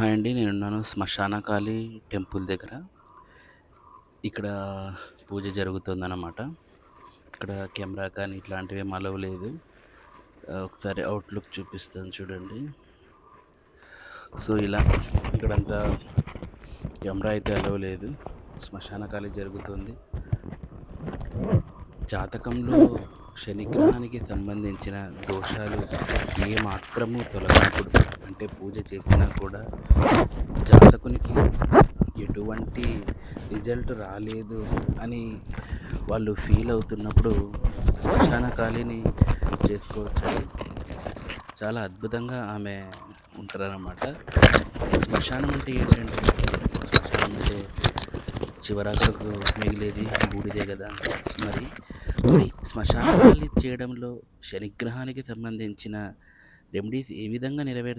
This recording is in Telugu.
హాయ్ అండి. నేనున్నాను శ్మశానకాళి టెంపుల్ దగ్గర. ఇక్కడ పూజ జరుగుతుందన్నమాట. ఇక్కడ కెమెరా కానీ ఇట్లాంటివేమి అలౌ లేదు. ఒకసారి అవుట్‌లుక్ చూపిస్తాను చూడండి. సో, ఇలా ఇక్కడంతా కెమెరా అయితే అలౌ లేదు. శ్మశానకాళి జరుగుతుంది. జాతకంలో శనిగ్రహానికి సంబంధించిన దోషాలు ఏ మాత్రము తొలగనప్పుడు, అంటే పూజ చేసినా కూడా జాతకునికి ఎటువంటి రిజల్ట్ రాలేదు అని వాళ్ళు ఫీల్ అవుతున్నప్పుడు శ్మశానకాళిని చేసుకోవచ్చని చాలా అద్భుతంగా ఆమె ఉంటారన్నమాట. శ్మశానం అంటే ఏంటంటే, శ్మశానం అంటే చివరాఖరకు మిగిలేది బూడిదే కదా! మరి మరి శ్మశానకాళి చేయడంలో శనిగ్రహానికి సంబంధించిన రెమెడీస్ ఏ విధంగా నెరవేరుతాయి?